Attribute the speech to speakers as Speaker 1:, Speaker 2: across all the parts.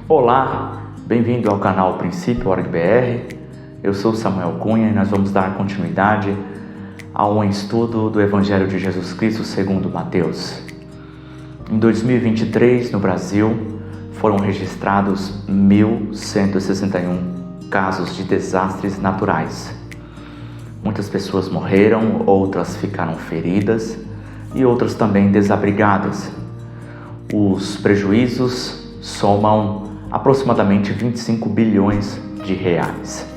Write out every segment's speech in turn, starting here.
Speaker 1: Olá, bem-vindo ao canal Princípio.org.br. Eu sou Samuel Cunha e nós vamos dar continuidade a um estudo do Evangelho de Jesus Cristo segundo Mateus. Em 2023, no Brasil, foram registrados 1.161 casos de desastres naturais. Muitas pessoas morreram, outras ficaram feridas e outras também desabrigadas. Os prejuízos somam aproximadamente 25 bilhões de reais.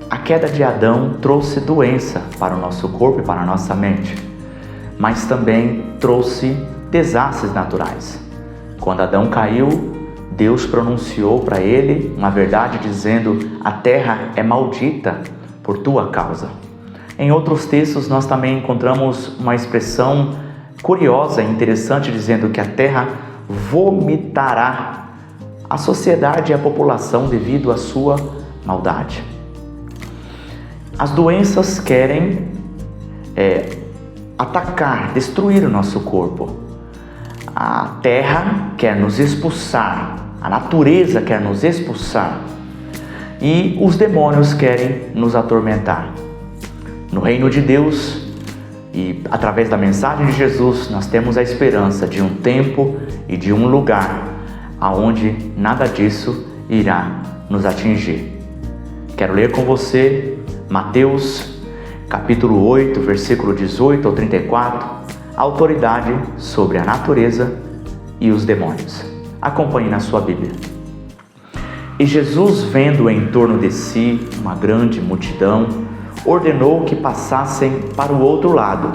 Speaker 1: A queda de Adão trouxe doença para o nosso corpo e para a nossa mente, mas também trouxe desastres naturais. Quando Adão caiu, Deus pronunciou para ele uma verdade dizendo: a terra é maldita por tua causa. Em outros textos nós também encontramos uma expressão curiosa e interessante dizendo que a terra vomitará a sociedade e a população devido à sua maldade. As doenças querem atacar, destruir o nosso corpo. A terra quer nos expulsar, a natureza quer nos expulsar e os demônios querem nos atormentar. No reino de Deus e através da mensagem de Jesus, nós temos a esperança de um tempo e de um lugar aonde nada disso irá nos atingir. Quero ler com você Mateus capítulo 8, versículo 18 ao 34, a autoridade sobre a natureza e os demônios. Acompanhe na sua Bíblia. E Jesus, vendo em torno de si uma grande multidão, ordenou que passassem para o outro lado.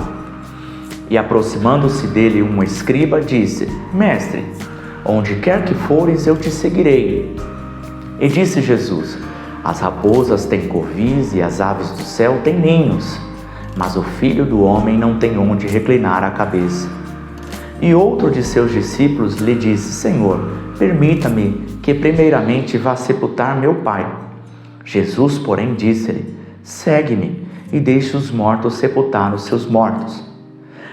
Speaker 1: E aproximando-se dele um escriba, disse: Mestre, onde quer que fores, eu te seguirei. E disse Jesus: as raposas têm covis e as aves do céu têm ninhos, mas o Filho do Homem não tem onde reclinar a cabeça. E outro de seus discípulos lhe disse: Senhor, permita-me que primeiramente vá sepultar meu pai. Jesus, porém, disse-lhe: segue-me e deixe os mortos sepultar os seus mortos.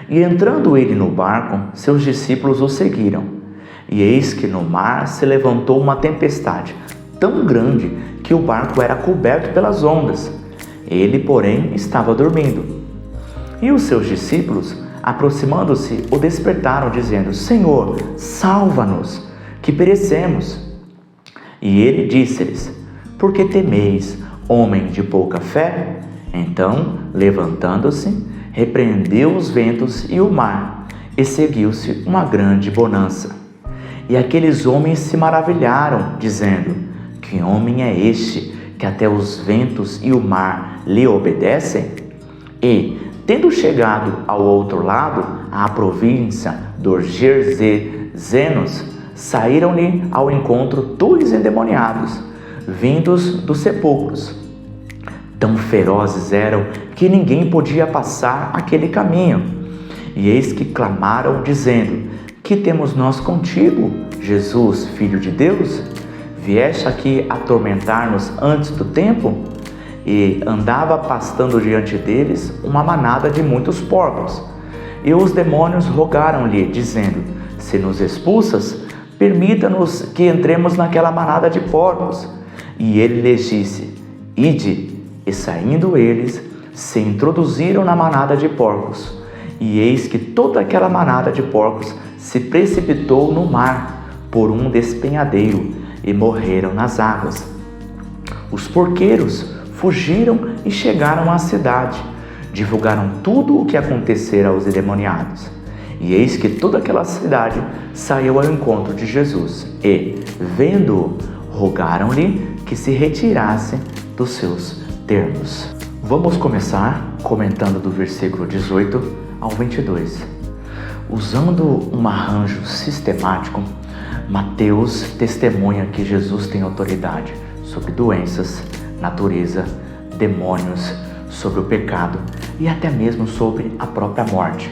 Speaker 1: E entrando ele no barco, seus discípulos o seguiram. E eis que no mar se levantou uma tempestade tão grande que o barco era coberto pelas ondas. Ele, porém, estava dormindo. E os seus discípulos, aproximando-se, o despertaram, dizendo: Senhor, salva-nos, que perecemos. E ele disse-lhes: por que temeis, homem de pouca fé? Então, levantando-se, repreendeu os ventos e o mar, e seguiu-se uma grande bonança. E aqueles homens se maravilharam, dizendo: que homem é este, que até os ventos e o mar lhe obedecem? E, tendo chegado ao outro lado, à província dos Gerzenos, saíram-lhe ao encontro 2 endemoniados, vindos dos sepulcros. Tão ferozes eram que ninguém podia passar aquele caminho. E eis que clamaram, dizendo: que temos nós contigo, Jesus, Filho de Deus? Vieste aqui atormentar-nos antes do tempo? E andava pastando diante deles uma manada de muitos porcos. E os demônios rogaram-lhe, dizendo: se nos expulsas, permita-nos que entremos naquela manada de porcos. E ele lhes disse: ide. E saindo eles, se introduziram na manada de porcos. E eis que toda aquela manada de porcos se precipitou no mar por um despenhadeiro e morreram nas águas. Os porqueiros fugiram e chegaram à cidade, divulgaram tudo o que acontecera aos endemoniados. E eis que toda aquela cidade saiu ao encontro de Jesus e, vendo-o, rogaram-lhe que se retirasse dos seus termos. Vamos começar comentando do versículo 18 ao 22. Usando um arranjo sistemático, Mateus testemunha que Jesus tem autoridade sobre doenças, natureza, demônios, sobre o pecado e até mesmo sobre a própria morte.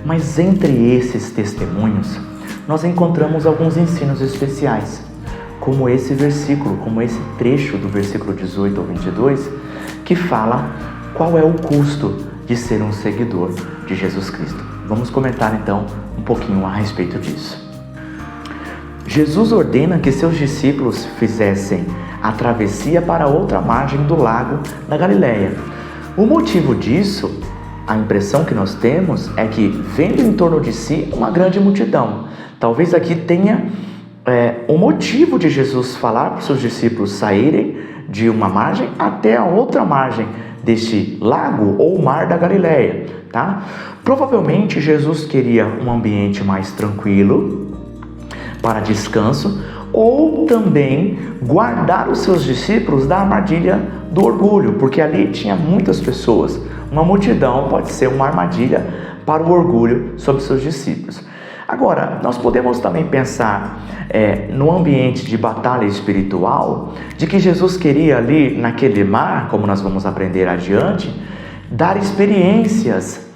Speaker 1: Mas entre esses testemunhos, nós encontramos alguns ensinos especiais, como esse versículo, como esse trecho do versículo 18 ao 22, que fala qual é o custo de ser um seguidor de Jesus Cristo. Vamos comentar então um pouquinho a respeito disso. Jesus ordena que seus discípulos fizessem a travessia para outra margem do lago da Galileia. O motivo disso, a impressão que nós temos, é que vendo em torno de si uma grande multidão. Talvez aqui tenha o motivo de Jesus falar para os seus discípulos saírem de uma margem até a outra margem deste lago ou mar da Galileia, tá? Provavelmente Jesus queria um ambiente mais tranquilo para descanso, ou também guardar os seus discípulos da armadilha do orgulho, porque ali tinha muitas pessoas. Uma multidão pode ser uma armadilha para o orgulho sobre seus discípulos. Agora, nós podemos também pensar no ambiente de batalha espiritual, de que Jesus queria ali naquele mar, como nós vamos aprender adiante, dar experiências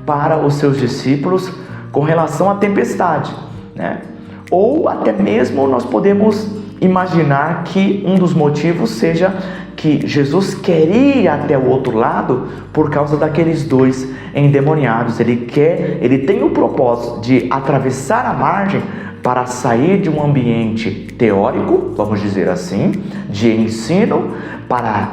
Speaker 1: para os seus discípulos com relação à tempestade, né? Ou até mesmo nós podemos imaginar que um dos motivos seja que Jesus queria ir até o outro lado por causa daqueles dois endemoniados. Ele tem o propósito de atravessar a margem para sair de um ambiente teórico, vamos dizer assim, de ensino, para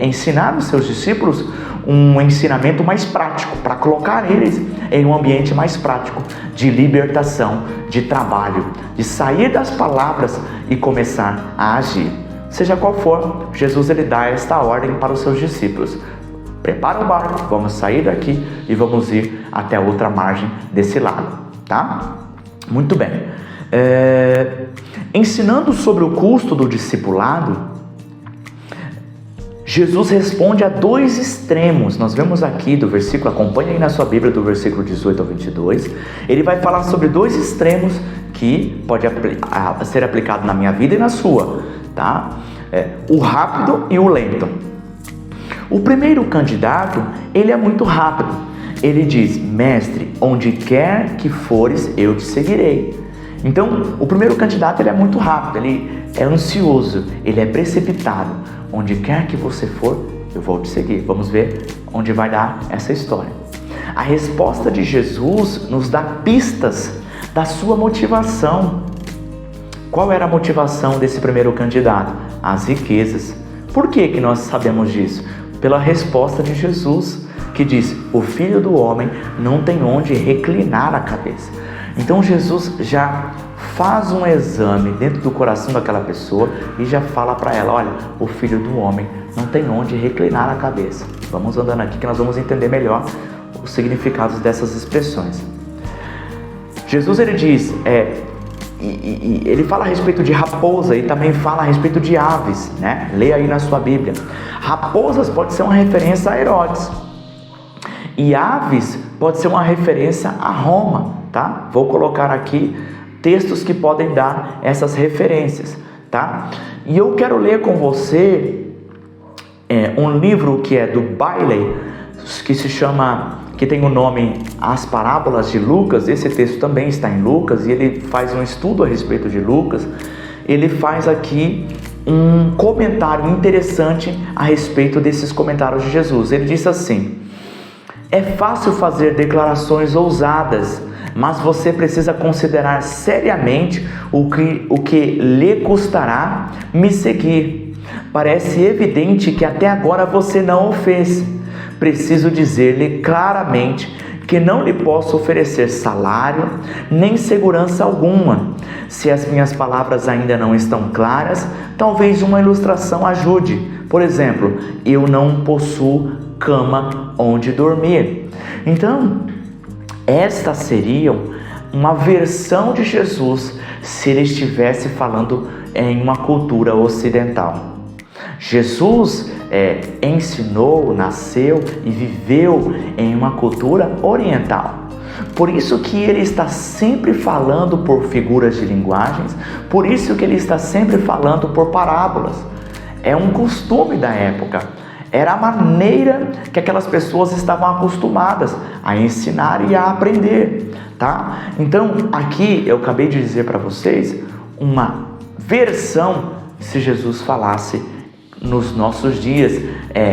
Speaker 1: ensinar os seus discípulos um ensinamento mais prático, para colocar eles em um ambiente mais prático, de libertação, de trabalho, de sair das palavras e começar a agir. Seja qual for, Jesus dá esta ordem para os seus discípulos: prepara o barco, vamos sair daqui e vamos ir até a outra margem desse lago, tá? Muito bem. Ensinando sobre o custo do discipulado, Jesus responde a dois extremos. Nós vemos aqui do versículo, acompanha aí na sua Bíblia, do versículo 18 ao 22, ele vai falar sobre dois extremos que pode ser aplicado na minha vida e na sua, tá? O rápido e o lento. O primeiro candidato, ele é muito rápido. Ele diz: mestre, onde quer que fores, eu te seguirei. Então, o primeiro candidato, ele é muito rápido, ele é ansioso, ele é precipitado. Onde quer que você for, eu vou te seguir. Vamos ver onde vai dar essa história. A resposta de Jesus nos dá pistas da sua motivação. Qual era a motivação desse primeiro candidato? As riquezas. Por que nós sabemos disso? Pela resposta de Jesus, que diz: o Filho do Homem não tem onde reclinar a cabeça. Então Jesus já faz um exame dentro do coração daquela pessoa e já fala para ela: olha, o Filho do Homem não tem onde reclinar a cabeça. Vamos andando aqui que nós vamos entender melhor os significados dessas expressões. Jesus, ele diz, ele fala a respeito de raposa e também fala a respeito de aves, né? Leia aí na sua Bíblia. Raposas pode ser uma referência a Herodes e aves pode ser uma referência a Roma, tá? Vou colocar aqui textos que podem dar essas referências, tá? E eu quero ler com você um livro que é do Bailey, que tem o nome As Parábolas de Lucas. Esse texto também está em Lucas e ele faz um estudo a respeito de Lucas. Ele faz aqui um comentário interessante a respeito desses comentários de Jesus. Ele diz assim: é fácil fazer declarações ousadas, mas você precisa considerar seriamente o que lhe custará me seguir. Parece evidente que até agora você não o fez. Preciso dizer-lhe claramente que não lhe posso oferecer salário nem segurança alguma. Se as minhas palavras ainda não estão claras, talvez uma ilustração ajude. Por exemplo, eu não possuo cama onde dormir. Então, esta seria uma versão de Jesus se ele estivesse falando em uma cultura ocidental. Jesus ensinou, nasceu e viveu em uma cultura oriental. Por isso que ele está sempre falando por figuras de linguagens, por isso que ele está sempre falando por parábolas. É um costume da época. Era a maneira que aquelas pessoas estavam acostumadas a ensinar e a aprender, tá? Então, aqui eu acabei de dizer para vocês uma versão se Jesus falasse nos nossos dias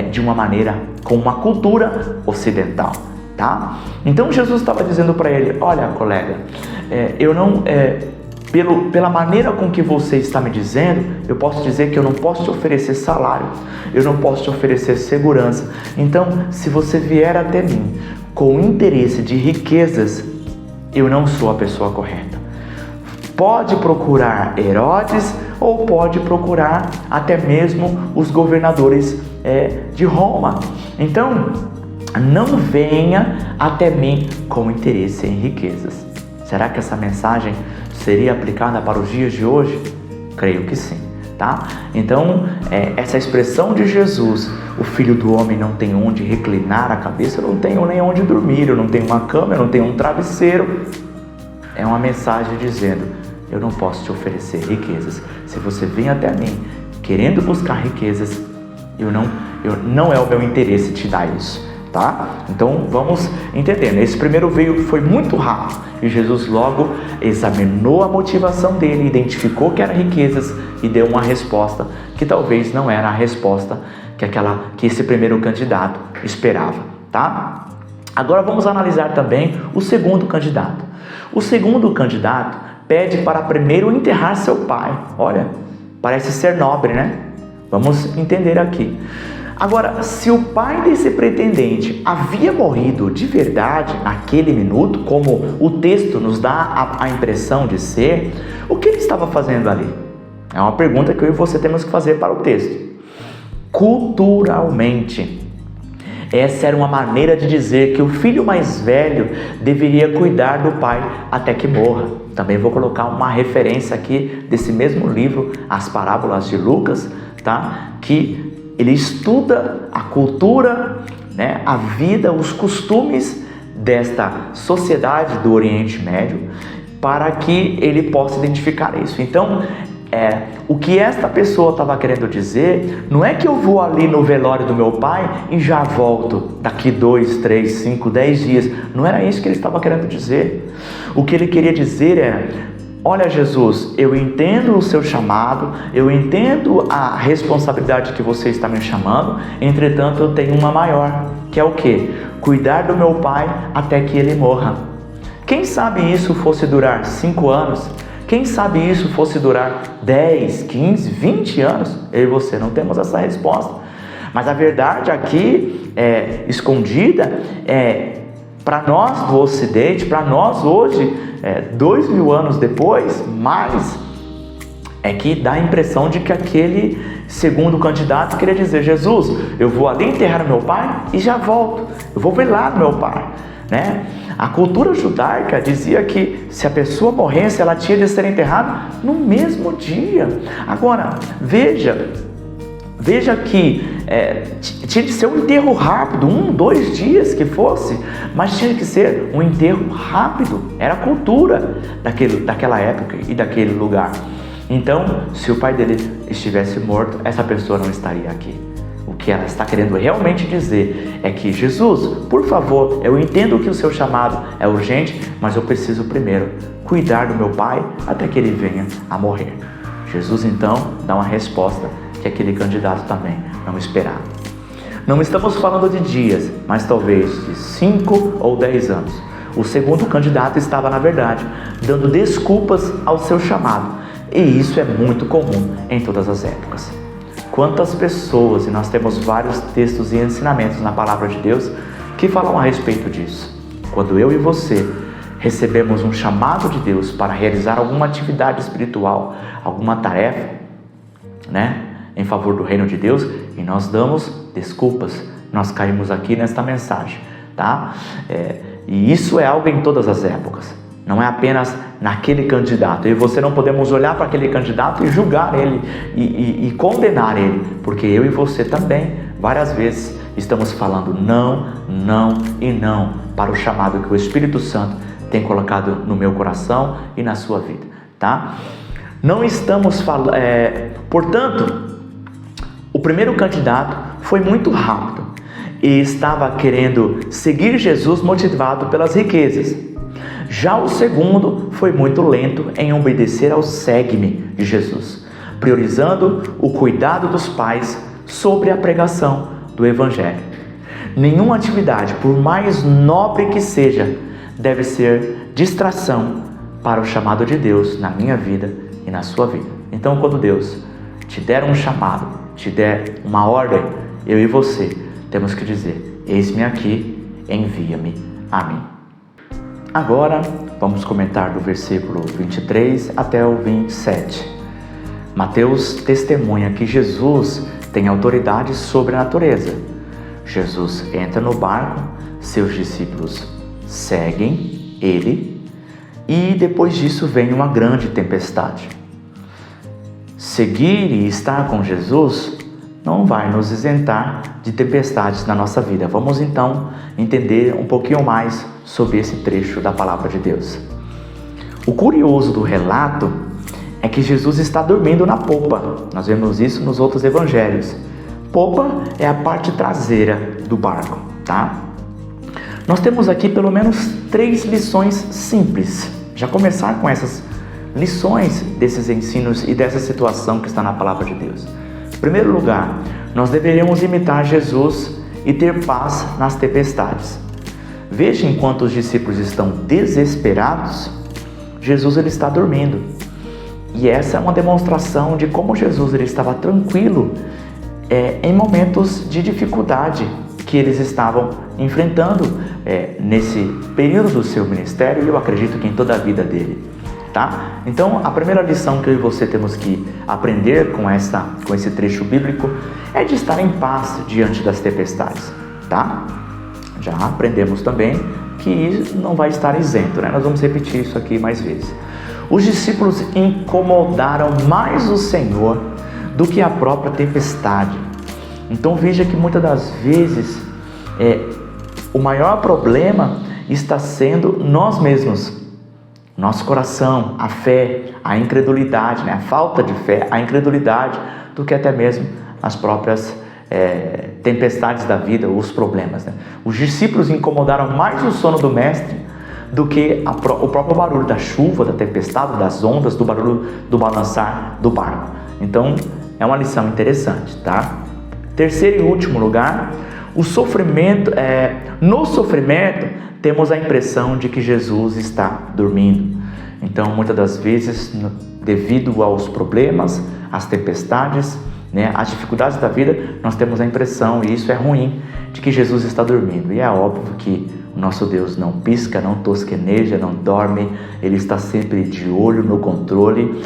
Speaker 1: de uma maneira com uma cultura ocidental, tá? Então Jesus estava dizendo para ele: olha, colega, eu não pela maneira com que você está me dizendo, eu posso dizer que eu não posso te oferecer salário, eu não posso te oferecer segurança. Então, se você vier até mim com interesse de riquezas, eu não sou a pessoa correta. Pode procurar Herodes ou pode procurar até mesmo os governadores de Roma. Então, não venha até mim com interesse em riquezas. Será que essa mensagem seria aplicada para os dias de hoje? Creio que sim, tá? Então, essa expressão de Jesus, o Filho do Homem não tem onde reclinar a cabeça, eu não tenho nem onde dormir, eu não tenho uma cama, eu não tenho um travesseiro, é uma mensagem dizendo: eu não posso te oferecer riquezas. Se você vem até mim querendo buscar riquezas, não é o meu interesse te dar isso, tá? Então vamos entendendo. Esse primeiro foi muito rápido e Jesus logo examinou a motivação dele, identificou que era riquezas e deu uma resposta que talvez não era a resposta que esse primeiro candidato esperava, tá? Agora vamos analisar também o segundo candidato. O segundo candidato pede para primeiro enterrar seu pai. Olha, parece ser nobre, né? Vamos entender aqui. Agora, se o pai desse pretendente havia morrido de verdade naquele minuto, como o texto nos dá a impressão de ser, o que ele estava fazendo ali? É uma pergunta que eu e você temos que fazer para o texto. Culturalmente, essa era uma maneira de dizer que o filho mais velho deveria cuidar do pai até que morra. Também vou colocar uma referência aqui desse mesmo livro, As Parábolas de Lucas, tá? Que ele estuda a cultura, né, a vida, os costumes desta sociedade do Oriente Médio, para que ele possa identificar isso. Então, o que esta pessoa estava querendo dizer, não é que eu vou ali no velório do meu pai e já volto daqui 2, 3, 5, 10 dias. Não era isso que ele estava querendo dizer. O que ele queria dizer era: olha, Jesus, eu entendo o seu chamado, eu entendo a responsabilidade que você está me chamando, entretanto eu tenho uma maior, que é o quê? Cuidar do meu pai até que ele morra. Quem sabe isso fosse durar 5 anos? Quem sabe isso fosse durar 10, 15, 20 anos? Eu e você não temos essa resposta. Mas a verdade aqui, escondida, para nós do Ocidente, para nós hoje, 2000 anos depois, mais, é que dá a impressão de que aquele segundo candidato queria dizer: Jesus, eu vou ali enterrar meu pai e já volto, eu vou velar meu pai, né? A cultura judaica dizia que se a pessoa morresse, ela tinha de ser enterrada no mesmo dia. Agora, veja que tinha de ser um enterro rápido, 1, 2 dias que fosse, mas tinha que ser um enterro rápido. Era a cultura daquela época e daquele lugar. Então, se o pai dele estivesse morto, essa pessoa não estaria aqui. O que ela está querendo realmente dizer é que: Jesus, por favor, eu entendo que o seu chamado é urgente, mas eu preciso primeiro cuidar do meu pai até que ele venha a morrer. Jesus então dá uma resposta que aquele candidato também não esperava. Não estamos falando de dias, mas talvez de 5 ou 10 anos. O segundo candidato estava, na verdade, dando desculpas ao seu chamado, e isso é muito comum em todas as épocas. Quantas pessoas, e nós temos vários textos e ensinamentos na palavra de Deus que falam a respeito disso. Quando eu e você recebemos um chamado de Deus para realizar alguma atividade espiritual, alguma tarefa, né, em favor do reino de Deus, e nós damos desculpas, nós caímos aqui nesta mensagem, tá? E isso é algo em todas as épocas. Não é apenas naquele candidato. Eu e você não podemos olhar para aquele candidato e julgar ele e condenar ele, porque eu e você também, várias vezes, estamos falando não, não e não para o chamado que o Espírito Santo tem colocado no meu coração e na sua vida, tá? Não estamos falando... portanto, o primeiro candidato foi muito rápido e estava querendo seguir Jesus motivado pelas riquezas. Já o segundo foi muito lento em obedecer ao segue-me de Jesus, priorizando o cuidado dos pais sobre a pregação do Evangelho. Nenhuma atividade, por mais nobre que seja, deve ser distração para o chamado de Deus na minha vida e na sua vida. Então, quando Deus te der um chamado, te der uma ordem, eu e você temos que dizer: eis-me aqui, envia-me a mim. Agora, vamos comentar do versículo 23 até o 27. Mateus testemunha que Jesus tem autoridade sobre a natureza. Jesus entra no barco, seus discípulos seguem ele e depois disso vem uma grande tempestade. Seguir e estar com Jesus não vai nos isentar de tempestades na nossa vida. Vamos então entender um pouquinho mais sobre esse trecho da palavra de Deus. O curioso do relato é que Jesus está dormindo na popa. Nós vemos isso nos outros evangelhos. Popa é a parte traseira do barco, tá? Nós temos aqui pelo menos 3 lições simples. Já começar com essas lições desses ensinos e dessa situação que está na palavra de Deus. Em primeiro lugar, nós deveríamos imitar Jesus e ter paz nas tempestades. Veja, enquanto os discípulos estão desesperados, Jesus ele está dormindo. E essa é uma demonstração de como Jesus ele estava tranquilo em momentos de dificuldade que eles estavam enfrentando nesse período do seu ministério, e eu acredito que em toda a vida dele. Tá? Então, a primeira lição que eu e você temos que aprender com esse trecho bíblico é de estar em paz diante das tempestades. Tá? Já aprendemos também que isso não vai estar isento, né? Nós vamos repetir isso aqui mais vezes. Os discípulos incomodaram mais o Senhor do que a própria tempestade. Então veja que muitas das vezes o maior problema está sendo nós mesmos. Nosso coração, a fé, a incredulidade, né? A falta de fé, a incredulidade, do que até mesmo as próprias tempestades da vida, os problemas, né? Os discípulos incomodaram mais o sono do mestre do que o próprio barulho da chuva, da tempestade, das ondas, do barulho do balançar do barco. Então, é uma lição interessante, tá? Terceiro e último lugar, no sofrimento, temos a impressão de que Jesus está dormindo. Então, muitas das vezes, devido aos problemas, às tempestades, né, às dificuldades da vida, nós temos a impressão, e isso é ruim, de que Jesus está dormindo. E é óbvio que o nosso Deus não pisca, não tosqueneja, não dorme. Ele está sempre de olho no controle,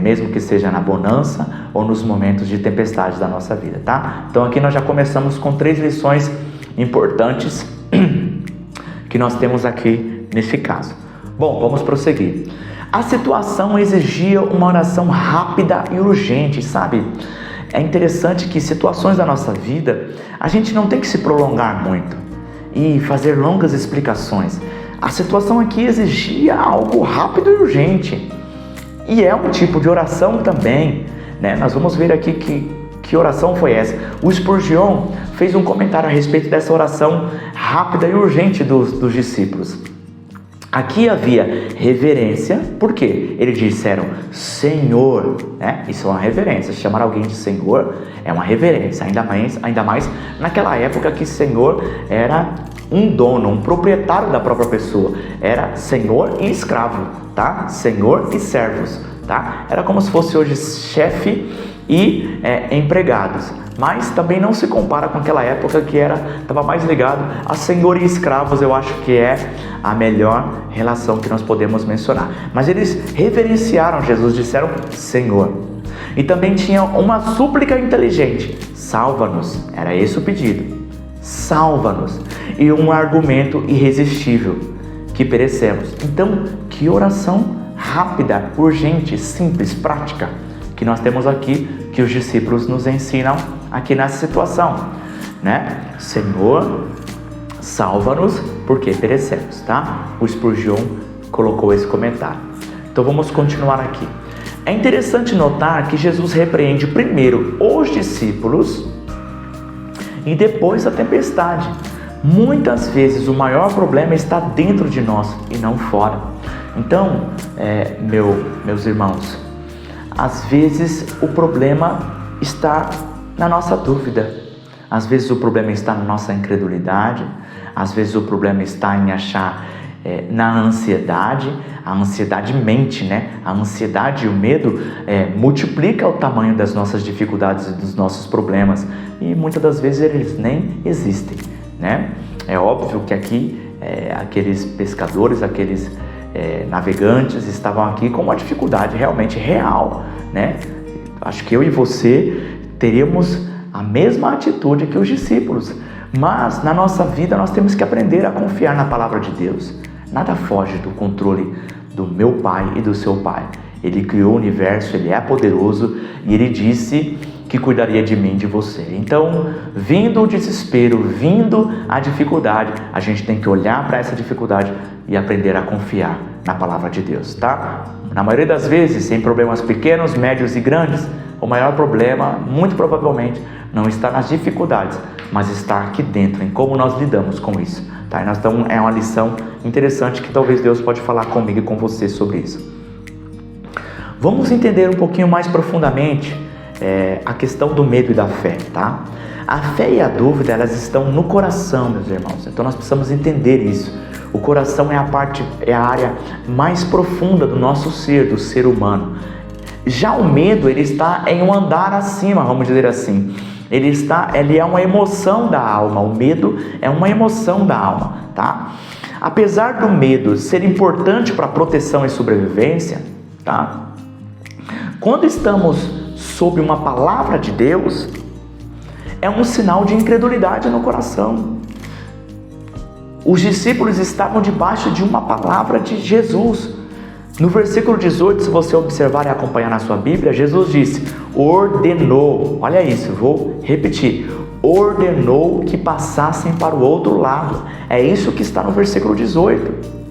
Speaker 1: mesmo que seja na bonança ou nos momentos de tempestade da nossa vida, tá? Então aqui nós já começamos com 3 lições importantes que nós temos aqui nesse caso. Bom, vamos prosseguir. A situação exigia uma oração rápida e urgente, sabe? É interessante que situações da nossa vida, a gente não tem que se prolongar muito e fazer longas explicações. A situação aqui exigia algo rápido e urgente. E é um tipo de oração também, né? Nós vamos ver aqui que oração foi essa. O Spurgeon fez um comentário a respeito dessa oração rápida e urgente dos discípulos. Aqui havia reverência, por quê? Eles disseram Senhor, né? Isso é uma reverência. Chamar alguém de Senhor é uma reverência, ainda mais naquela época que Senhor era um dono, um proprietário da própria pessoa. Era Senhor e escravo, tá? Senhor e servos, tá? Era como se fosse hoje chefe e empregados. Mas também não se compara com aquela época que estava mais ligado a senhor e escravos. Eu acho que é a melhor relação que nós podemos mencionar. Mas eles reverenciaram Jesus, disseram Senhor. E também tinha uma súplica inteligente: salva-nos, era esse o pedido, salva-nos. E um argumento irresistível: que perecemos. Então, que oração rápida, urgente, simples, prática que nós temos aqui, que os discípulos nos ensinam aqui nessa situação, né? Senhor, salva-nos, porque perecemos, tá? O Spurgeon colocou esse comentário. Então vamos continuar aqui. É interessante notar que Jesus repreende primeiro os discípulos e depois a tempestade. Muitas vezes o maior problema está dentro de nós e não fora. Então, meus irmãos, às vezes o problema está na nossa dúvida, às vezes o problema está na nossa incredulidade, às vezes o problema está em achar na ansiedade. A ansiedade mente, né? A ansiedade e o medo multiplica o tamanho das nossas dificuldades e dos nossos problemas, e muitas das vezes eles nem existem, né? É óbvio que aqui aqueles pescadores, aqueles navegantes estavam aqui com uma dificuldade realmente real, né? Acho que eu e você teríamos a mesma atitude que os discípulos, mas na nossa vida nós temos que aprender a confiar na palavra de Deus. Nada foge do controle do meu Pai e do seu Pai. Ele criou o universo, Ele é poderoso e Ele disse que cuidaria de mim e de você. Então, vindo o desespero, vindo a dificuldade, a gente tem que olhar para essa dificuldade e aprender a confiar na palavra de Deus, tá? Na maioria das vezes, em problemas pequenos, médios e grandes, o maior problema, muito provavelmente, não está nas dificuldades, mas está aqui dentro, em como nós lidamos com isso, tá? Então, é uma lição interessante que talvez Deus pode falar comigo e com você sobre isso. Vamos entender um pouquinho mais profundamente a questão do medo e da fé, tá? A fé e a dúvida, elas estão no coração, meus irmãos. Então nós precisamos entender isso. O coração é a área mais profunda do nosso ser, do ser humano. Já o medo, ele está em um andar acima, vamos dizer assim. Ele é uma emoção da alma. O medo é uma emoção da alma, tá? Apesar do medo ser importante para proteção e sobrevivência, tá? Quando estamos sob uma palavra de Deus, é um sinal de incredulidade no coração. Os discípulos estavam debaixo de uma palavra de Jesus. No versículo 18, se você observar e acompanhar na sua Bíblia, Jesus disse, ordenou, olha isso, vou repetir, ordenou que passassem para o outro lado. É isso que está no versículo 18.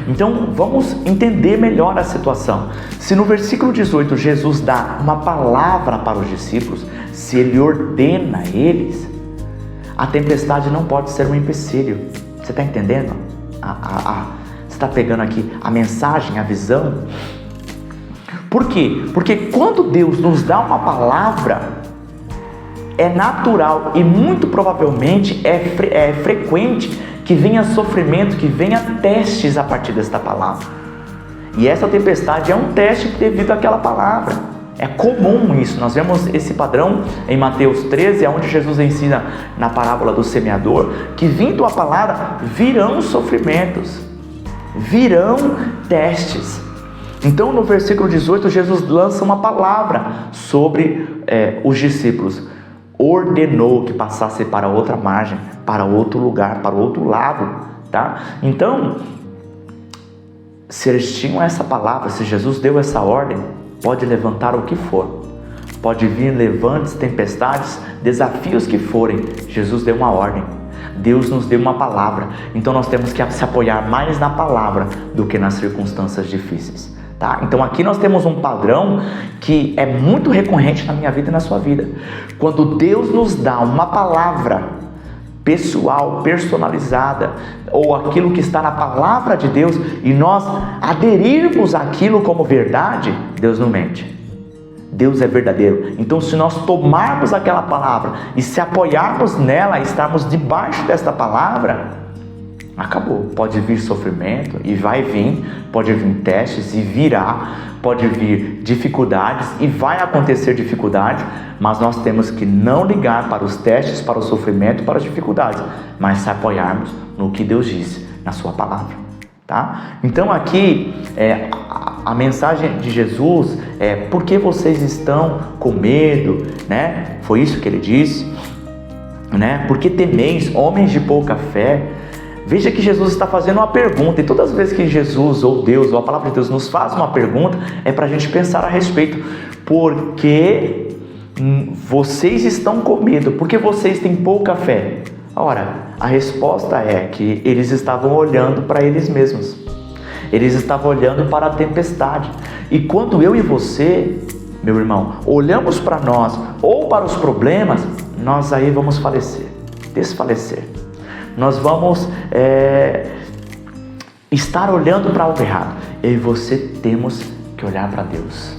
Speaker 1: Então, vamos entender melhor a situação. Se no versículo 18 Jesus dá uma palavra para os discípulos, se Ele ordena eles, a tempestade não pode ser um empecilho. Você está entendendo? Você está pegando aqui a mensagem, a visão? Por quê? Porque quando Deus nos dá uma palavra, é natural e muito provavelmente é frequente que venha sofrimento, que venha testes a partir desta palavra. E essa tempestade é um teste devido àquela palavra. É comum isso. Nós vemos esse padrão em Mateus 13, onde Jesus ensina na parábola do semeador, que vindo a palavra, virão sofrimentos, virão testes. Então no versículo 18, Jesus lança uma palavra sobre os discípulos. Ordenou que passasse para outra margem, para outro lugar, para outro lado, tá? Então, se eles tinham essa palavra, se Jesus deu essa ordem, pode levantar o que for, pode vir levantes, tempestades, desafios que forem, Jesus deu uma ordem, Deus nos deu uma palavra, então nós temos que se apoiar mais na palavra do que nas circunstâncias difíceis. Tá? Então aqui nós temos um padrão que é muito recorrente na minha vida e na sua vida. Quando Deus nos dá uma palavra pessoal, personalizada, ou aquilo que está na palavra de Deus, e nós aderirmos àquilo como verdade, Deus não mente. Deus é verdadeiro. Então se nós tomarmos aquela palavra e se apoiarmos nela, estarmos debaixo desta palavra, acabou. Pode vir sofrimento e vai vir, pode vir testes e virá, pode vir dificuldades e vai acontecer dificuldades, mas nós temos que não ligar para os testes, para o sofrimento, para as dificuldades, mas se apoiarmos no que Deus disse na sua palavra, tá? Então aqui a mensagem de Jesus é: por que vocês estão com medo, né? Foi isso que ele disse, né? Por que temeis, homens de pouca fé? Veja que Jesus está fazendo uma pergunta, e todas as vezes que Jesus ou Deus ou a palavra de Deus nos faz uma pergunta, é para a gente pensar a respeito. Por que vocês estão com medo? Por que vocês têm pouca fé? Ora, a resposta é que eles estavam olhando para eles mesmos. Eles estavam olhando para a tempestade. E quando eu e você, meu irmão, olhamos para nós ou para os problemas, nós aí vamos falecer, desfalecer. Nós vamos estar olhando para algo errado. Eu e você temos que olhar para Deus.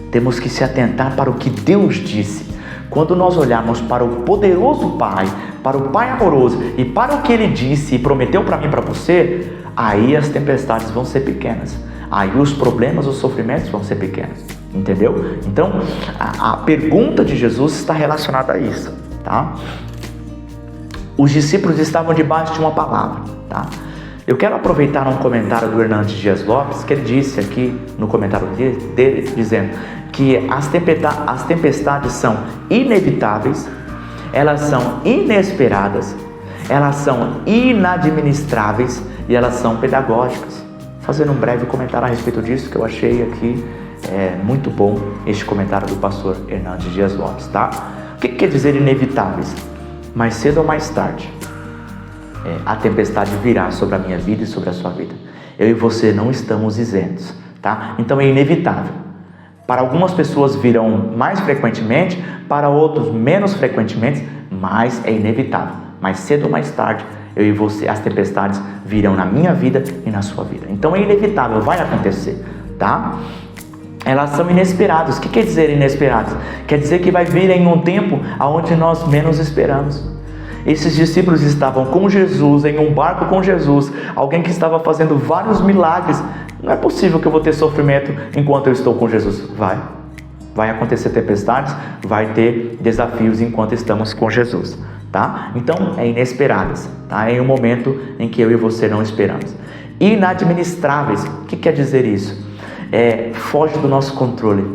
Speaker 1: Temos que se atentar para o que Deus disse. Quando nós olharmos para o poderoso Pai, para o Pai amoroso e para o que Ele disse e prometeu para mim e para você, aí as tempestades vão ser pequenas. Aí os problemas, os sofrimentos vão ser pequenos. Entendeu? Então, a pergunta de Jesus está relacionada a isso, tá? Os discípulos estavam debaixo de uma palavra, tá? Eu quero aproveitar um comentário do Hernandes Dias Lopes, que ele disse aqui no comentário dele, dizendo que as tempestades são inevitáveis, elas são inesperadas, elas são inadministráveis e elas são pedagógicas. Fazendo um breve comentário a respeito disso, que eu achei aqui muito bom este comentário do pastor Hernandes Dias Lopes, tá? O que quer dizer inevitáveis? Mais cedo ou mais tarde, a tempestade virá sobre a minha vida e sobre a sua vida. Eu e você não estamos isentos, tá? Então é inevitável. Para algumas pessoas virão mais frequentemente, para outros menos frequentemente, mas é inevitável. Mais cedo ou mais tarde, eu e você, as tempestades virão na minha vida e na sua vida. Então é inevitável, vai acontecer, tá? Elas são inesperadas. O que quer dizer inesperadas? Quer dizer que vai vir em um tempo onde nós menos esperamos. Esses discípulos estavam com Jesus, em um barco com Jesus, alguém que estava fazendo vários milagres. Não é possível que eu vou ter sofrimento enquanto eu estou com Jesus. Vai acontecer tempestades, vai ter desafios enquanto estamos com Jesus, tá? Então, é inesperadas, tá? É um momento em que eu e você não esperamos. Inadministráveis. O que quer dizer isso? Foge do nosso controle.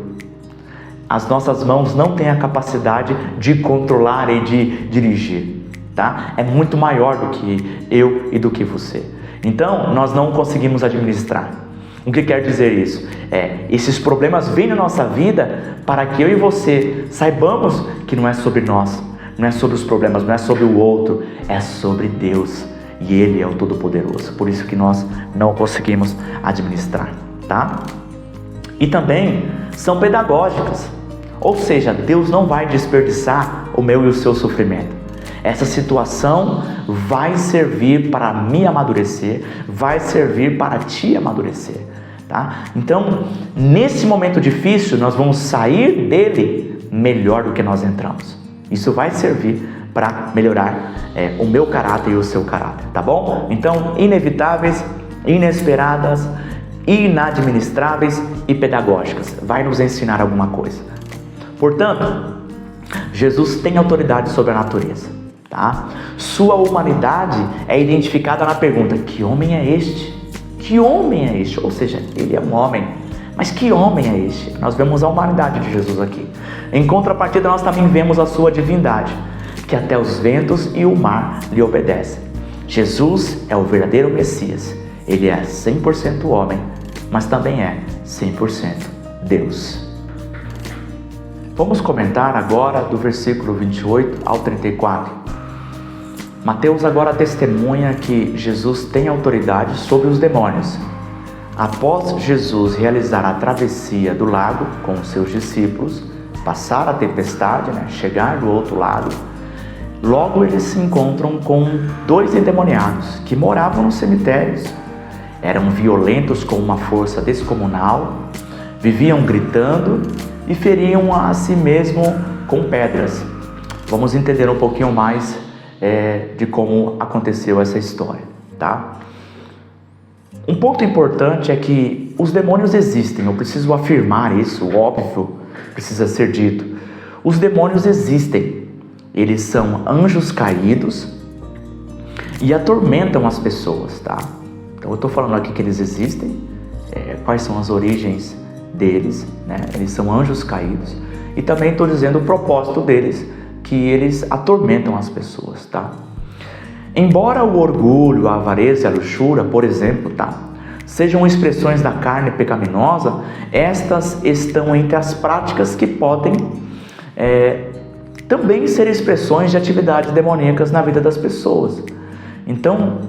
Speaker 1: As nossas mãos não têm a capacidade de controlar e de dirigir, tá? É muito maior do que eu e do que você. Então, nós não conseguimos administrar. O que quer dizer isso? Esses problemas vêm na nossa vida para que eu e você saibamos que não é sobre nós, não é sobre os problemas, não é sobre o outro, é sobre Deus. E Ele é o Todo-Poderoso. Por isso que nós não conseguimos administrar, tá? E também são pedagógicas. Ou seja, Deus não vai desperdiçar o meu e o seu sofrimento. Essa situação vai servir para me amadurecer, vai servir para te amadurecer, tá? Então, nesse momento difícil, nós vamos sair dele melhor do que nós entramos. Isso vai servir para melhorar o meu caráter e o seu caráter, tá bom? Então, inevitáveis, inesperadas, inadministráveis e pedagógicas. Vai nos ensinar alguma coisa. Portanto, Jesus tem autoridade sobre a natureza, tá? Sua humanidade é identificada na pergunta: que homem é este? Que homem é este? Ou seja, ele é um homem. Mas que homem é este? Nós vemos a humanidade de Jesus aqui. Em contrapartida, nós também vemos a sua divindade, que até os ventos e o mar lhe obedecem. Jesus é o verdadeiro Messias. Ele é 100% homem, mas também é 100% Deus. Vamos comentar agora do versículo 28 ao 34. Mateus agora testemunha que Jesus tem autoridade sobre os demônios. Após Jesus realizar a travessia do lago com os seus discípulos, passar a tempestade, chegar do outro lado, logo eles se encontram com 2 endemoniados que moravam nos cemitérios. Eram violentos com uma força descomunal, viviam gritando e feriam a si mesmo com pedras. Vamos entender um pouquinho mais de como aconteceu essa história, tá? Um ponto importante é que os demônios existem. Eu preciso afirmar isso, óbvio, precisa ser dito. Os demônios existem. Eles são anjos caídos e atormentam as pessoas, tá? Então eu estou falando aqui que eles existem, quais são as origens deles, Eles são anjos caídos, e também estou dizendo o propósito deles, que eles atormentam as pessoas, tá? Embora o orgulho, a avareza e a luxúria, por exemplo, sejam expressões da carne pecaminosa, estas estão entre as práticas que podem também ser expressões de atividades demoníacas na vida das pessoas. Então,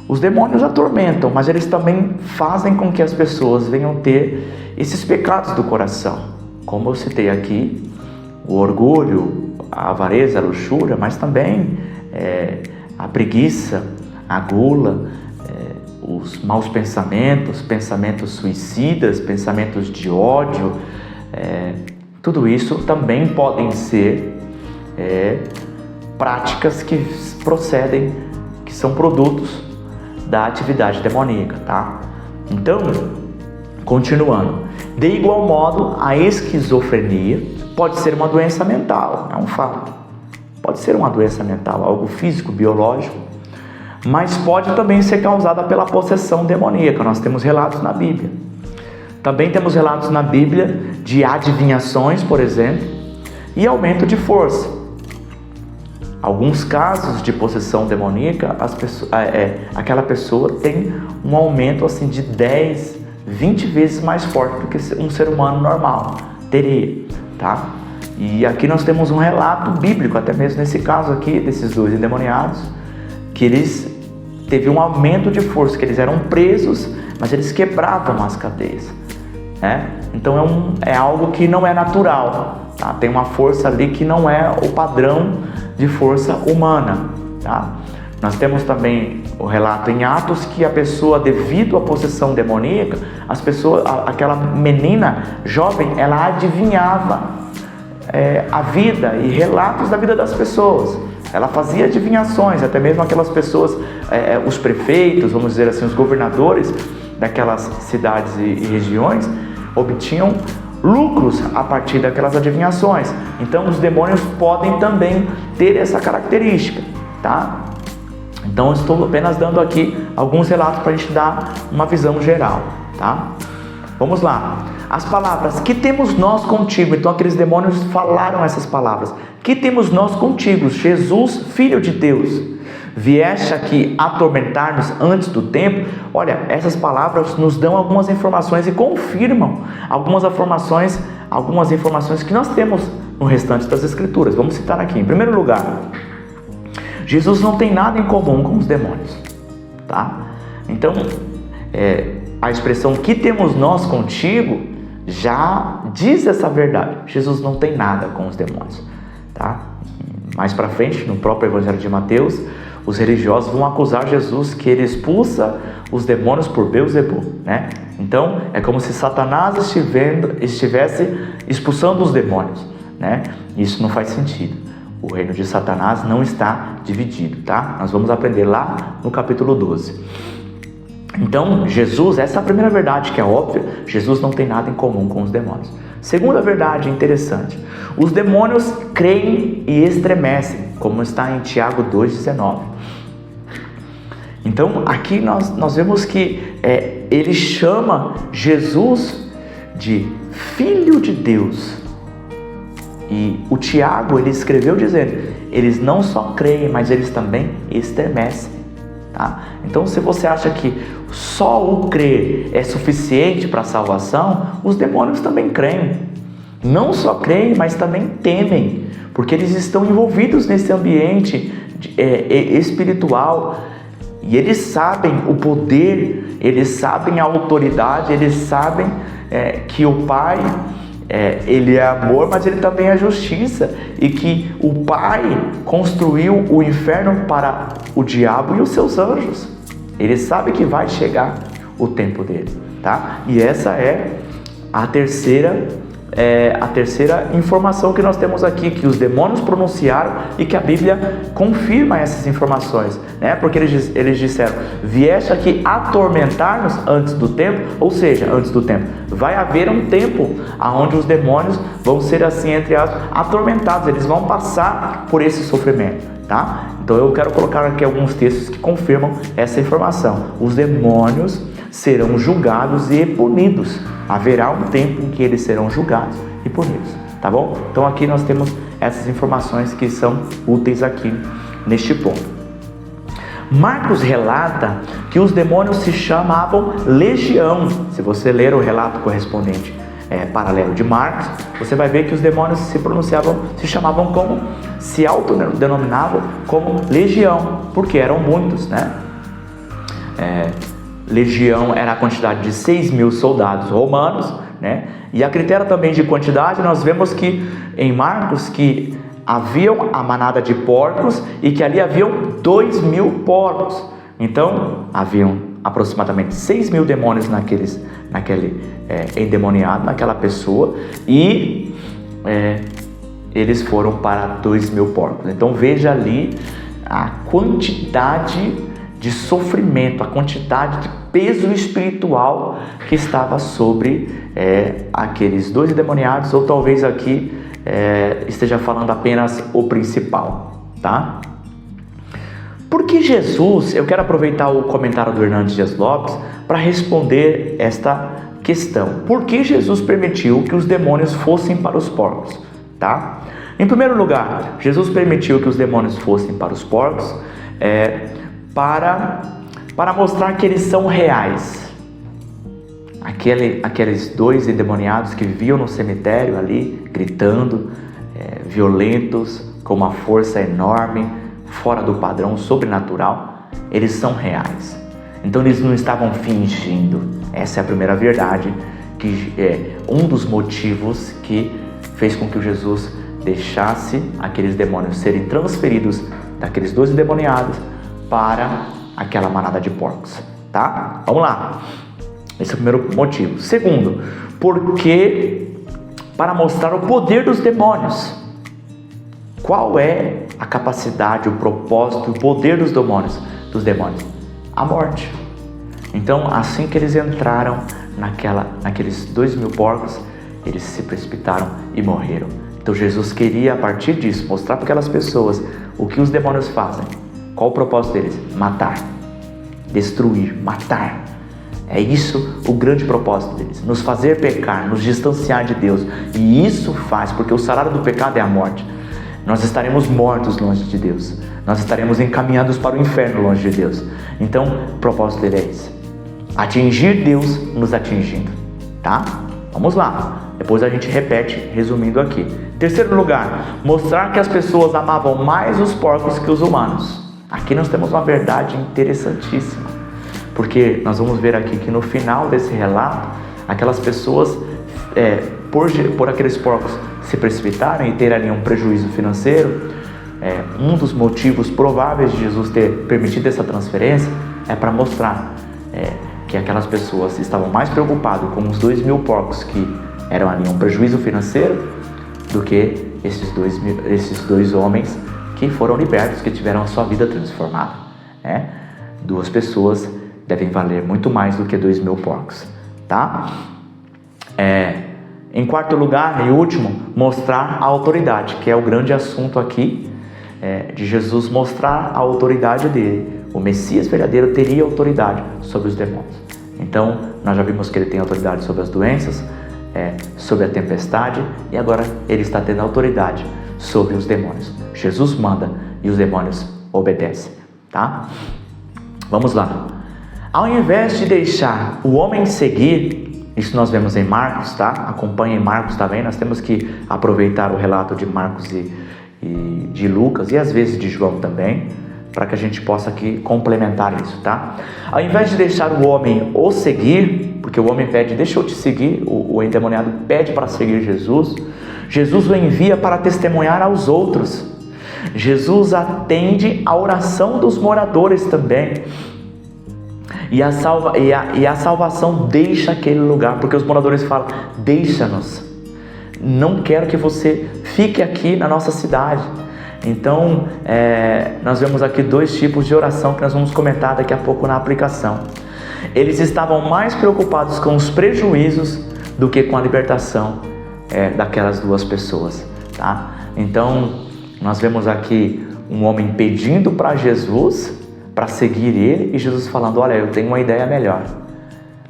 Speaker 1: os demônios atormentam, mas eles também fazem com que as pessoas venham ter esses pecados do coração. Como eu citei aqui, o orgulho, a avareza, a luxúria, mas também a preguiça, a gula, os maus pensamentos, pensamentos suicidas, pensamentos de ódio, tudo isso também podem ser práticas que procedem, que são produtos da atividade demoníaca, tá? Então, continuando, de igual modo, a esquizofrenia pode ser uma doença mental, é um fato. Pode ser uma doença mental, algo físico, biológico, mas pode também ser causada pela possessão demoníaca. Nós temos relatos na Bíblia. Também temos relatos na Bíblia de adivinhações, por exemplo, e aumento de força. Alguns casos de possessão demoníaca, aquela pessoa tem um aumento assim de 10, 20 vezes mais forte do que um ser humano normal teria, tá? E aqui nós temos um relato bíblico, até mesmo nesse caso aqui, desses dois endemoniados, que eles teve um aumento de força, que eles eram presos, mas eles quebravam as cadeias, né? Então é algo que não é natural, tá? Tem uma força ali que não é o padrão de força humana, tá? Nós temos também o relato em Atos que a pessoa, devido à possessão demoníaca, aquela menina jovem, ela adivinhava a vida e relatos da vida das pessoas. Ela fazia adivinhações, até mesmo aquelas pessoas, os prefeitos, vamos dizer assim, os governadores daquelas cidades e regiões, obtinham lucros a partir daquelas adivinhações. Então os demônios podem também ter essa característica, tá? Então eu estou apenas dando aqui alguns relatos para a gente dar uma visão geral, tá? Vamos lá. As palavras, que temos nós contigo? Então aqueles demônios falaram essas palavras. Que temos nós contigo, Jesus, Filho de Deus? Vieste aqui atormentar-nos antes do tempo? Olha, essas palavras nos dão algumas informações e confirmam algumas informações que nós temos no restante das Escrituras. Vamos citar aqui. Em primeiro lugar, Jesus não tem nada em comum com os demônios, tá? Então, a expressão que temos nós contigo já diz essa verdade. Jesus não tem nada com os demônios, tá? Mais para frente, no próprio Evangelho de Mateus, os religiosos vão acusar Jesus que ele expulsa os demônios por Beelzebul, né? Então, é como se Satanás estivesse expulsando os demônios, né? Isso não faz sentido. O reino de Satanás não está dividido, tá? Nós vamos aprender lá no capítulo 12. Então, Jesus, essa é a primeira verdade que é óbvia, Jesus não tem nada em comum com os demônios. Segunda verdade interessante, os demônios creem e estremecem, como está em Tiago 2,19. Então, aqui nós vemos que ele chama Jesus de Filho de Deus. E o Tiago, ele escreveu dizendo, eles não só creem, mas eles também estremecem, tá? Então, se você acha que só o crer é suficiente para a salvação, os demônios também creem. Não só creem, mas também temem, porque eles estão envolvidos nesse ambiente espiritual, e eles sabem o poder, eles sabem a autoridade, eles sabem que o Pai... ele é amor, mas ele também é justiça, e que o Pai construiu o inferno para o diabo e os seus anjos. Ele sabe que vai chegar o tempo dele, tá? E essa é a terceira informação que nós temos aqui, que os demônios pronunciaram e que a Bíblia confirma essas informações, né? Porque eles disseram, vieste aqui atormentar-nos antes do tempo, ou seja, antes do tempo. Vai haver um tempo onde os demônios vão ser assim, entre aspas, atormentados, eles vão passar por esse sofrimento, tá? Então eu quero colocar aqui alguns textos que confirmam essa informação. Os demônios serão julgados e punidos. Haverá um tempo em que eles serão julgados e punidos, tá bom? Então aqui nós temos essas informações que são úteis aqui neste ponto. Marcos relata que os demônios se chamavam legião. Se você ler o relato correspondente paralelo de Marcos, você vai ver que os demônios se autodenominavam como legião, porque eram muitos, né? Legião era a quantidade de 6.000 soldados romanos, né? E a critério também de quantidade, nós vemos que em Marcos que haviam a manada de porcos e que ali haviam 2.000 porcos. Então, haviam aproximadamente 6.000 demônios naquele endemoniado, naquela pessoa, e eles foram para 2.000 porcos. Então veja ali a quantidade de sofrimento, a quantidade de peso espiritual que estava sobre aqueles 2 endemoniados, ou talvez aqui esteja falando apenas o principal, tá? Porque Jesus, eu quero aproveitar o comentário do Hernandes Dias Lopes para responder esta questão. Por que Jesus permitiu que os demônios fossem para os porcos, tá? Em primeiro lugar, Jesus permitiu que os demônios fossem para os porcos para mostrar que eles são reais. Aqueles 2 endemoniados que viviam no cemitério ali, gritando, violentos, com uma força enorme, fora do padrão sobrenatural, eles são reais. Então eles não estavam fingindo. Essa é a primeira verdade, que é um dos motivos que fez com que Jesus deixasse aqueles demônios serem transferidos daqueles 2 endemoniados para aquela manada de porcos, tá? Vamos lá. Esse é o primeiro motivo. Segundo, porque para mostrar o poder dos demônios. Qual é a capacidade, o propósito, o poder dos demônios? A morte. Então, assim que eles entraram naqueles 2.000 porcos, eles se precipitaram e morreram. Então Jesus queria, a partir disso, mostrar para aquelas pessoas o que os demônios fazem. Qual o propósito deles? Matar, destruir, matar. É isso o grande propósito deles, nos fazer pecar, nos distanciar de Deus. E isso faz, porque o salário do pecado é a morte. Nós estaremos mortos longe de Deus. Nós estaremos encaminhados para o inferno longe de Deus. Então, o propósito dele é esse: atingir Deus nos atingindo, tá? Vamos lá. Depois a gente repete, resumindo aqui. Terceiro lugar, mostrar que as pessoas amavam mais os porcos que os humanos. Aqui nós temos uma verdade interessantíssima, porque nós vamos ver aqui que no final desse relato, aquelas pessoas, por aqueles porcos se precipitarem e ter ali um prejuízo financeiro, um dos motivos prováveis de Jesus ter permitido essa transferência é para mostrar que aquelas pessoas estavam mais preocupadas com os 2.000 porcos que eram ali um prejuízo financeiro do que esses 2 homens que foram libertos, que tiveram a sua vida transformada. 2 pessoas devem valer muito mais do que 2.000 porcos, tá? Em quarto lugar e último, mostrar a autoridade, que é o grande assunto aqui, de Jesus mostrar a autoridade dele. O Messias verdadeiro teria autoridade sobre os demônios. Então, nós já vimos que ele tem autoridade sobre as doenças, sobre a tempestade, e agora ele está tendo autoridade sobre os demônios. Jesus manda e os demônios obedecem, tá? Vamos lá. Ao invés de deixar o homem seguir, isso nós vemos em Marcos, tá? Acompanhem Marcos também. Nós temos que aproveitar o relato de Marcos e de Lucas e às vezes de João também, para que a gente possa aqui complementar isso, tá? Ao invés de deixar o homem o seguir, porque o homem pede, deixa eu te seguir, o endemoniado pede para seguir Jesus, Jesus o envia para testemunhar aos outros. Jesus atende a oração dos moradores também. E a salvação deixa aquele lugar, porque os moradores falam: deixa-nos, não quero que você fique aqui na nossa cidade. Então, nós vemos aqui 2 tipos de oração que nós vamos comentar daqui a pouco na aplicação. Eles estavam mais preocupados com os prejuízos do que com a libertação daquelas 2 pessoas, tá? Então, nós vemos aqui um homem pedindo para Jesus para seguir ele, e Jesus falando: olha, eu tenho uma ideia melhor.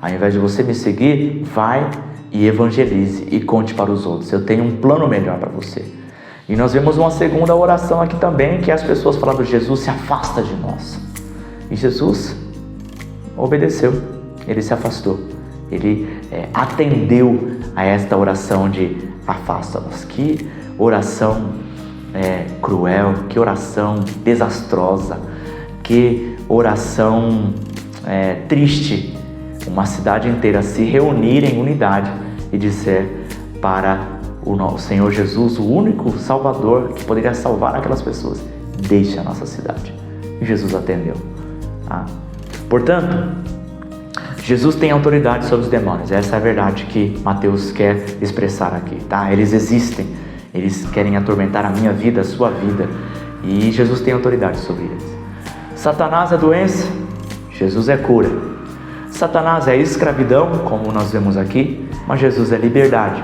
Speaker 1: Ao invés de você me seguir, vai e evangelize e conte para os outros. Eu tenho um plano melhor para você. E nós vemos uma segunda oração aqui também, que é as pessoas falando: Jesus, se afasta de nós. E Jesus obedeceu, ele se afastou. Ele atendeu a esta oração de afasta-nos. Que oração cruel, que oração desastrosa, que oração triste. Uma cidade inteira se reunir em unidade e dizer para o Senhor Jesus, o único Salvador que poderia salvar aquelas pessoas: deixe a nossa cidade. E Jesus atendeu. Portanto, Jesus tem autoridade sobre os demônios. Essa é a verdade que Mateus quer expressar aqui, tá? Eles existem. Eles querem atormentar a minha vida, a sua vida. E Jesus tem autoridade sobre eles. Satanás é doença, Jesus é cura. Satanás é escravidão, como nós vemos aqui, mas Jesus é liberdade.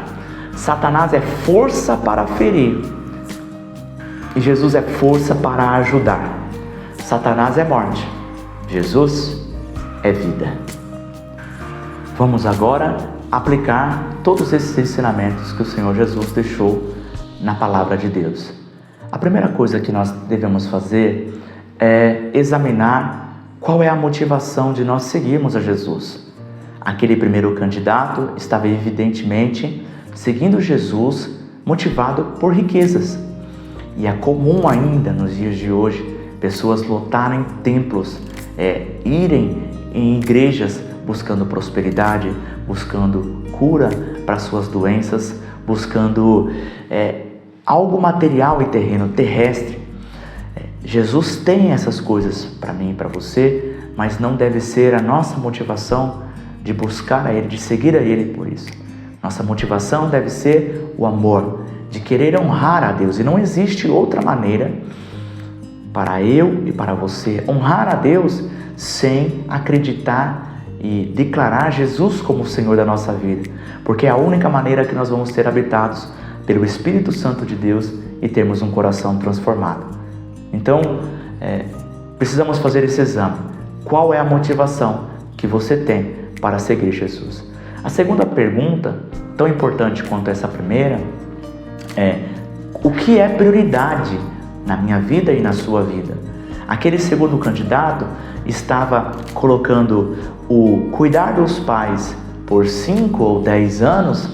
Speaker 1: Satanás é força para ferir e Jesus é força para ajudar. Satanás é morte, Jesus é vida. Vamos agora aplicar todos esses ensinamentos que o Senhor Jesus deixou na palavra de Deus. A primeira coisa que nós devemos fazer é examinar qual é a motivação de nós seguirmos a Jesus. Aquele primeiro candidato estava evidentemente seguindo Jesus motivado por riquezas. E é comum ainda nos dias de hoje pessoas lotarem templos, irem em igrejas buscando prosperidade, buscando cura para suas doenças, buscando algo material e terreno, terrestre. Jesus tem essas coisas para mim e para você, mas não deve ser a nossa motivação de buscar a Ele, de seguir a Ele por isso. Nossa motivação deve ser o amor, de querer honrar a Deus. E não existe outra maneira para eu e para você honrar a Deus sem acreditar e declarar Jesus como o Senhor da nossa vida. Porque é a única maneira que nós vamos ser habitados pelo Espírito Santo de Deus e termos um coração transformado. Então, precisamos fazer esse exame. Qual é a motivação que você tem para seguir Jesus? A segunda pergunta, tão importante quanto essa primeira, é: o que é prioridade na minha vida e na sua vida? Aquele segundo candidato estava colocando o cuidar dos pais por 5 ou 10 anos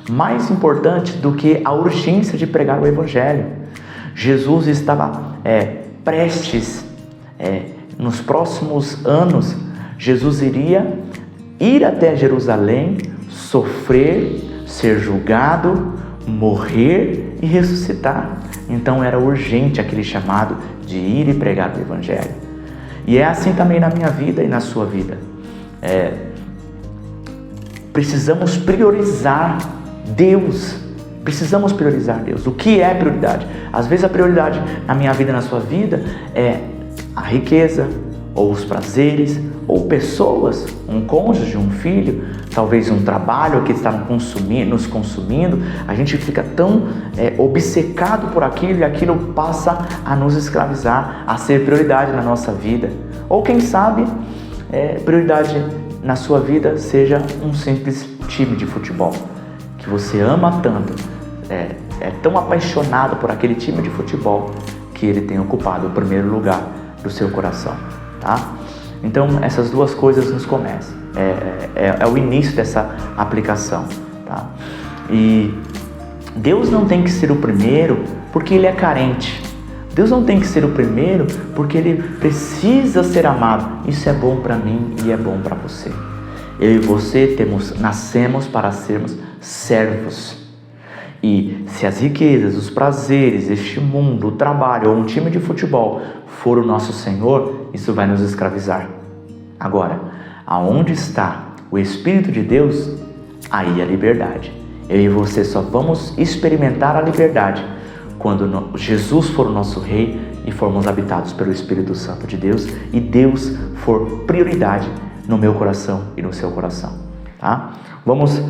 Speaker 1: mais importante do que a urgência de pregar o Evangelho. Jesus estava prestes, nos próximos anos, Jesus iria ir até Jerusalém, sofrer, ser julgado, morrer e ressuscitar. Então era urgente aquele chamado de ir e pregar o Evangelho. E é assim também na minha vida e na sua vida. Precisamos priorizar Deus. Precisamos priorizar Deus. O que é prioridade? Às vezes a prioridade na minha vida e na sua vida é a riqueza, ou os prazeres, ou pessoas, um cônjuge, um filho, talvez um trabalho que está nos consumindo. A gente fica tão obcecado por aquilo e aquilo passa a nos escravizar, a ser prioridade na nossa vida. Ou quem sabe, prioridade na sua vida seja um simples time de futebol, que você ama tanto, é tão apaixonado por aquele time de futebol que ele tem ocupado o primeiro lugar do seu coração. Tá? Então essas duas coisas nos começam, é o início dessa aplicação, tá? E Deus não tem que ser o primeiro porque Ele é carente. Deus não tem que ser o primeiro porque Ele precisa ser amado. Isso é bom para mim e é bom para você. Eu e você nascemos para sermos servos. E se as riquezas, os prazeres, este mundo, o trabalho ou um time de futebol for o nosso Senhor, isso vai nos escravizar. Agora, aonde está o Espírito de Deus, aí a liberdade. Eu e você só vamos experimentar a liberdade quando Jesus for o nosso Rei e formos habitados pelo Espírito Santo de Deus e Deus for prioridade no meu coração e no seu coração. Tá? Vamos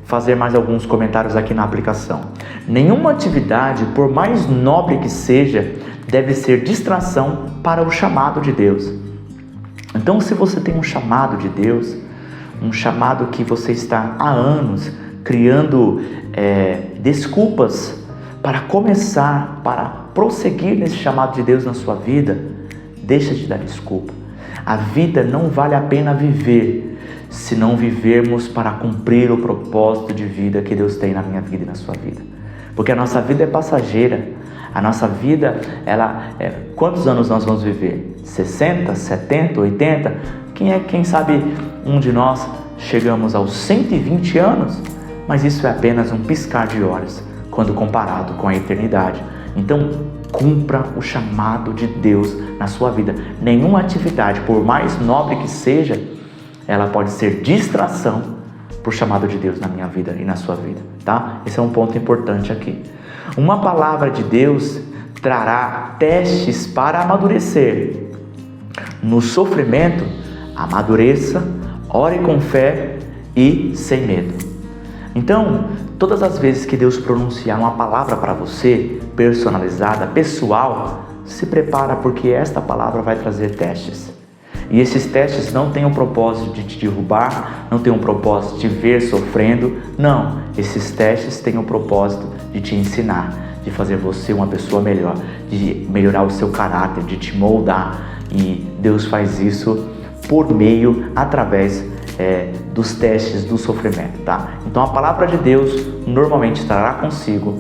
Speaker 1: fazer mais alguns comentários aqui na aplicação. Nenhuma atividade, por mais nobre que seja, deve ser distração para o chamado de Deus. Então, se você tem um chamado de Deus, um chamado que você está há anos criando desculpas para começar, para prosseguir nesse chamado de Deus na sua vida, deixa de dar desculpa. A vida não vale a pena viver se não vivermos para cumprir o propósito de vida que Deus tem na minha vida e na sua vida. Porque a nossa vida é passageira. A nossa vida, quantos anos nós vamos viver? 60, 70, 80? Quem sabe um de nós chegamos aos 120 anos? Mas isso é apenas um piscar de olhos quando comparado com a eternidade. Então, cumpra o chamado de Deus na sua vida. Nenhuma atividade, por mais nobre que seja, ela pode ser distração para o chamado de Deus na minha vida e na sua vida, tá? Esse é um ponto importante aqui. Uma palavra de Deus trará testes para amadurecer. No sofrimento, amadureça, ore com fé e sem medo. Então, todas as vezes que Deus pronunciar uma palavra para você, personalizada, pessoal, se prepara, porque esta palavra vai trazer testes. E esses testes não têm o propósito de te derrubar, não têm o propósito de te ver sofrendo. Não, esses testes têm o propósito de te ensinar, de fazer você uma pessoa melhor, de melhorar o seu caráter, de te moldar. E Deus faz isso por meio, através dos testes do sofrimento, tá? Então a palavra de Deus normalmente trará consigo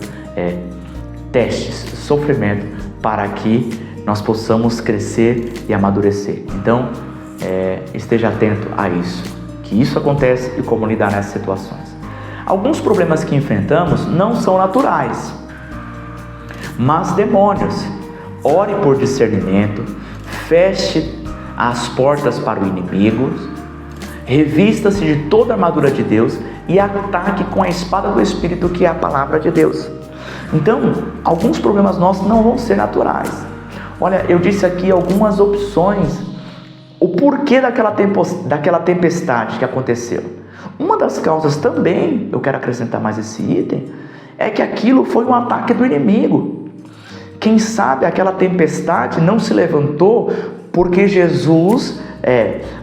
Speaker 1: testes, sofrimento, para que nós possamos crescer e amadurecer. Então, esteja atento a isso, que isso acontece e como lidar nessas situações. Alguns problemas que enfrentamos não são naturais, mas demônios. Ore por discernimento, feche as portas para o inimigo, revista-se de toda a armadura de Deus e ataque com a espada do Espírito, que é a palavra de Deus. Então, alguns problemas nossos não vão ser naturais. Olha, eu disse aqui algumas opções, o porquê daquela tempestade que aconteceu. Uma das causas também, eu quero acrescentar mais esse item, é que aquilo foi um ataque do inimigo. Quem sabe aquela tempestade não se levantou porque Jesus,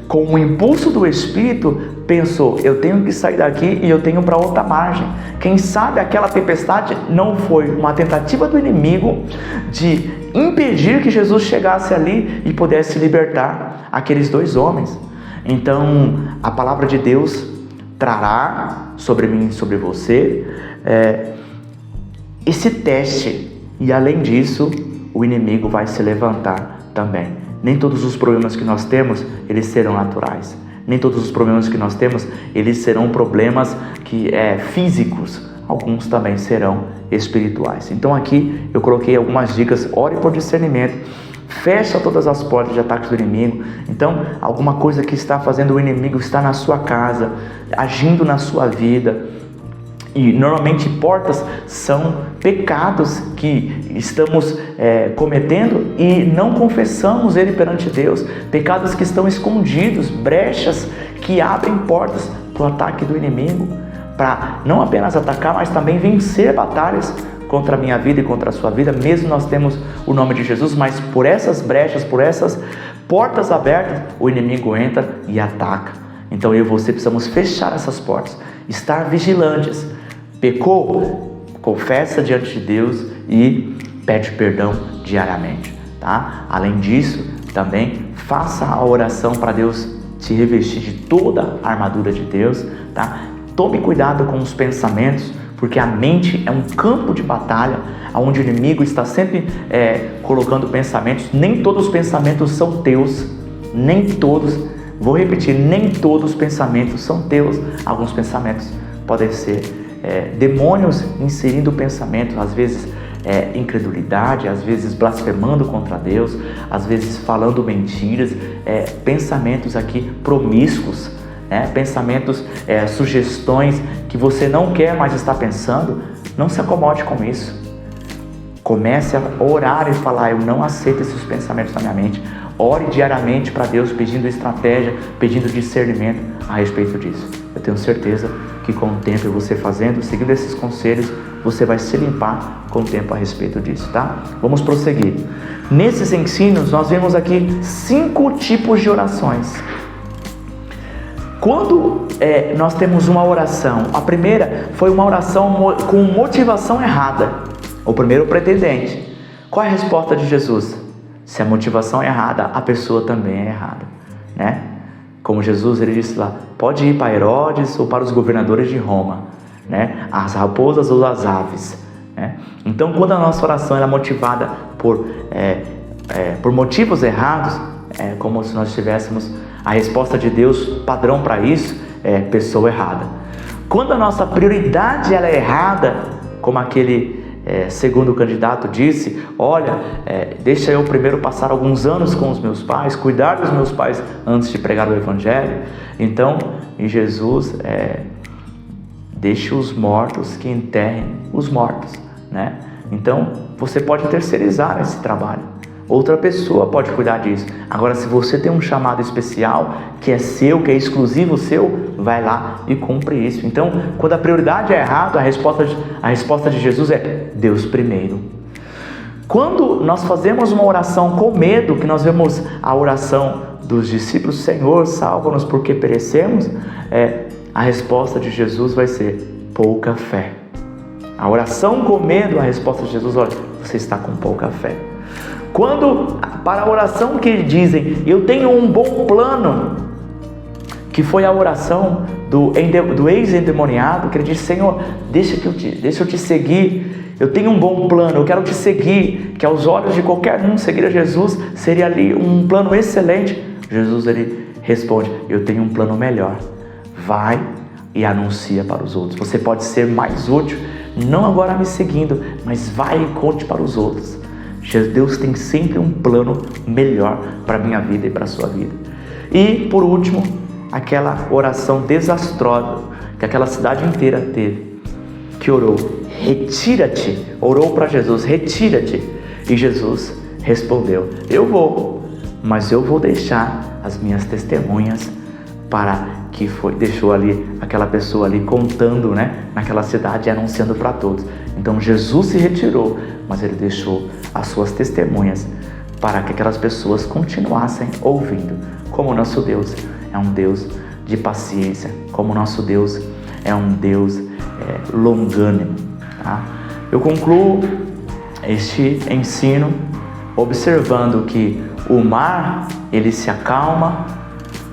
Speaker 1: com o impulso do Espírito, pensou: eu tenho que sair daqui e eu tenho para outra margem. Quem sabe aquela tempestade não foi uma tentativa do inimigo de impedir que Jesus chegasse ali e pudesse libertar aqueles dois homens. Então, a palavra de Deus trará sobre mim e sobre você esse teste. E além disso, o inimigo vai se levantar também. Nem todos os problemas que nós temos, eles serão naturais. Nem todos os problemas que nós temos, eles serão problemas físicos. Alguns também serão espirituais. Então aqui eu coloquei algumas dicas. Ore por discernimento. Fecha todas as portas de ataque do inimigo. Então, alguma coisa que está fazendo o inimigo está na sua casa, agindo na sua vida. E normalmente portas são pecados que estamos cometendo e não confessamos ele perante Deus. Pecados que estão escondidos, brechas que abrem portas para o ataque do inimigo, para não apenas atacar, mas também vencer batalhas contra a minha vida e contra a sua vida. Mesmo nós temos o nome de Jesus, mas por essas brechas, por essas portas abertas, o inimigo entra e ataca. Então eu e você precisamos fechar essas portas, estar vigilantes. Pecou? Confessa diante de Deus e pede perdão diariamente, tá? Além disso, também faça a oração para Deus te revestir de toda a armadura de Deus, tá? Tome cuidado com os pensamentos, porque a mente é um campo de batalha, onde o inimigo está sempre colocando pensamentos. Nem todos os pensamentos são teus, nem todos, vou repetir, nem todos os pensamentos são teus. Alguns pensamentos podem ser demônios inserindo pensamentos, às vezes incredulidade, às vezes blasfemando contra Deus, às vezes falando mentiras, pensamentos aqui promíscuos, pensamentos, sugestões que você não quer mais estar pensando. Não se acomode com isso. Comece a orar e falar: eu não aceito esses pensamentos na minha mente. Ore diariamente para Deus, pedindo estratégia, pedindo discernimento a respeito disso. Eu tenho certeza que com o tempo, você fazendo, seguindo esses conselhos, você vai se limpar com o tempo a respeito disso, tá? Vamos prosseguir. Nesses ensinos, nós vemos aqui 5 tipos de orações. Quando nós temos uma oração, a primeira foi uma oração com motivação errada. O primeiro pretendente. Qual é a resposta de Jesus? Se a motivação é errada, a pessoa também é errada, né? Como Jesus, ele disse lá: pode ir para Herodes ou para os governadores de Roma, né? As raposas ou as aves, né? Então, quando a nossa oração é motivada por motivos errados, é como se nós tivéssemos a resposta de Deus padrão para isso, pessoa errada. Quando a nossa prioridade ela é errada, como aquele segundo candidato disse: olha, deixa eu primeiro passar alguns anos com os meus pais, cuidar dos meus pais antes de pregar o Evangelho. Então, em Jesus, deixe os mortos que enterrem os mortos, né? Então, você pode terceirizar esse trabalho. Outra pessoa pode cuidar disso. Agora, se você tem um chamado especial, que é seu, que é exclusivo seu, vai lá e cumpre isso. Então, quando a prioridade é errada, a resposta de Jesus é Deus primeiro. Quando nós fazemos uma oração com medo, que nós vemos a oração dos discípulos, Senhor, salva-nos porque perecemos, a resposta de Jesus vai ser pouca fé. A oração com medo, a resposta de Jesus, olha, você está com pouca fé. Quando, para a oração que dizem, eu tenho um bom plano, que foi a oração do ex-endemoniado, que ele disse, Senhor, deixa eu te seguir, eu tenho um bom plano, eu quero te seguir, que aos olhos de qualquer um seguir a Jesus seria ali um plano excelente. Jesus, ele responde, eu tenho um plano melhor, vai e anuncia para os outros. Você pode ser mais útil, não agora me seguindo, mas vai e conte para os outros. Deus tem sempre um plano melhor para a minha vida e para a sua vida. E por último, aquela oração desastrosa que aquela cidade inteira teve, que orou, retira-te, orou para Jesus, retira-te. E Jesus respondeu, eu vou, mas eu vou deixar as minhas testemunhas para que deixou ali aquela pessoa ali contando, naquela cidade e anunciando para todos. Então Jesus se retirou, mas ele deixou as suas testemunhas para que aquelas pessoas continuassem ouvindo. Como o nosso Deus é um Deus de paciência, como o nosso Deus é um Deus longânimo. Tá? Eu concluo este ensino observando que o mar ele se acalma,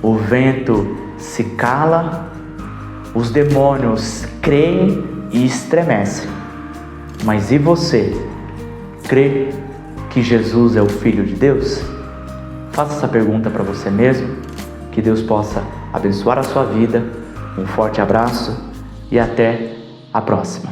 Speaker 1: o vento se cala, os demônios creem e estremecem. Mas e você? Crê que Jesus é o Filho de Deus? Faça essa pergunta para você mesmo. Que Deus possa abençoar a sua vida. Um forte abraço e até a próxima.